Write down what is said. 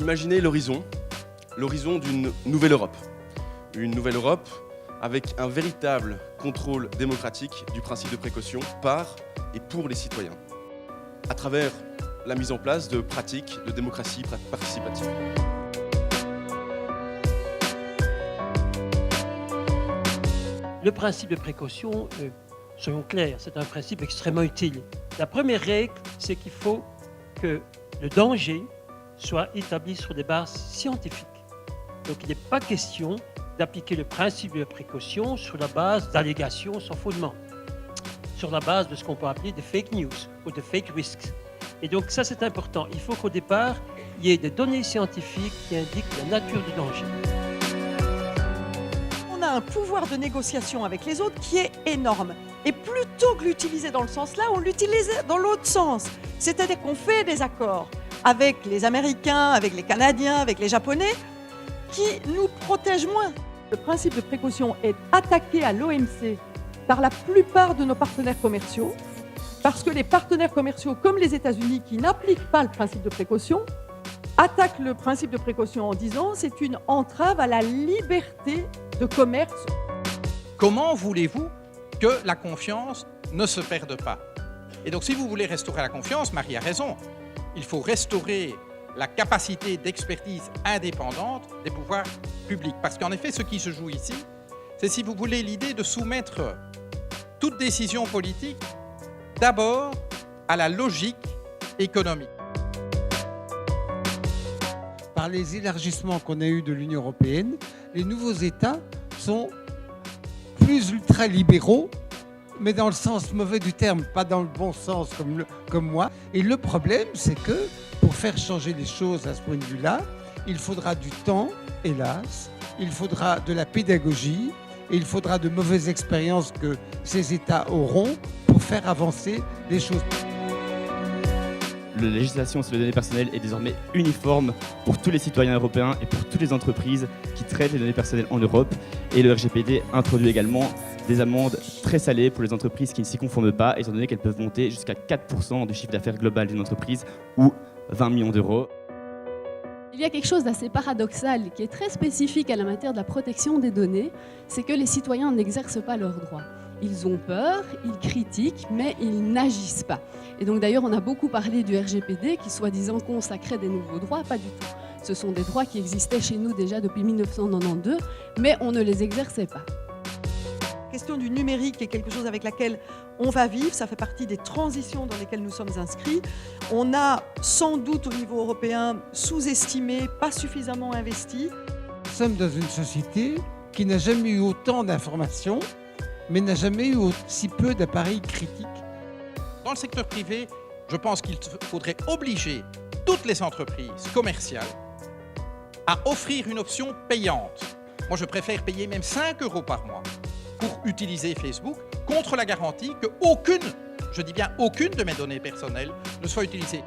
Imaginez l'horizon d'une nouvelle Europe. Une nouvelle Europe avec un véritable contrôle démocratique du principe de précaution par et pour les citoyens, à travers la mise en place de pratiques de démocratie participative. Le principe de précaution, soyons clairs, c'est un principe extrêmement utile. La première règle, c'est qu'il faut que le danger soit établi sur des bases scientifiques. Donc il n'est pas question d'appliquer le principe de précaution sur la base d'allégations sans fondement, sur la base de ce qu'on peut appeler des fake news ou des fake risks. Et donc ça c'est important. Il faut qu'au départ, il y ait des données scientifiques qui indiquent la nature du danger. On a un pouvoir de négociation avec les autres qui est énorme. Et plutôt que l'utiliser dans le sens-là, on l'utilise dans l'autre sens. C'est-à-dire qu'on fait des accords avec les Américains, avec les Canadiens, avec les Japonais, qui nous protègent moins. Le principe de précaution est attaqué à l'OMC par la plupart de nos partenaires commerciaux, parce que les partenaires commerciaux, comme les États-Unis, qui n'appliquent pas le principe de précaution, attaquent le principe de précaution en disant que c'est une entrave à la liberté de commerce. Comment voulez-vous que la confiance ne se perde pas? Et donc si vous voulez restaurer la confiance, Marie a raison, il faut restaurer la capacité d'expertise indépendante des pouvoirs publics. Parce qu'en effet, ce qui se joue ici, c'est, si vous voulez, l'idée de soumettre toute décision politique d'abord à la logique économique. Par les élargissements qu'on a eus de l'Union européenne, les nouveaux États sont plus ultra-libéraux, mais dans le sens mauvais du terme, pas dans le bon sens comme moi. Et le problème, c'est que pour faire changer les choses à ce point de vue-là, il faudra du temps, hélas, il faudra de la pédagogie, et il faudra de mauvaises expériences que ces États auront pour faire avancer les choses. La législation sur les données personnelles est désormais uniforme pour tous les citoyens européens et pour toutes les entreprises qui traitent les données personnelles en Europe. Et le RGPD introduit également des amendes très salées pour les entreprises qui ne s'y conforment pas, étant donné qu'elles peuvent monter jusqu'à 4% du chiffre d'affaires global d'une entreprise ou 20 millions d'euros. Il y a quelque chose d'assez paradoxal qui est très spécifique à la matière de la protection des données, c'est que les citoyens n'exercent pas leurs droits. Ils ont peur, ils critiquent, mais ils n'agissent pas. Et donc d'ailleurs, on a beaucoup parlé du RGPD qui soi-disant consacrait des nouveaux droits, pas du tout. Ce sont des droits qui existaient chez nous déjà depuis 1992, mais on ne les exerçait pas. La question du numérique est quelque chose avec laquelle on va vivre, ça fait partie des transitions dans lesquelles nous sommes inscrits. On a sans doute au niveau européen sous-estimé, pas suffisamment investi. Nous sommes dans une société qui n'a jamais eu autant d'informations, mais n'a jamais eu aussi peu d'appareils critiques. Dans le secteur privé, je pense qu'il faudrait obliger toutes les entreprises commerciales à offrir une option payante. Moi, je préfère payer même 5 € par mois pour utiliser Facebook, contre la garantie qu'aucune, je dis bien aucune de mes données personnelles ne soit utilisée.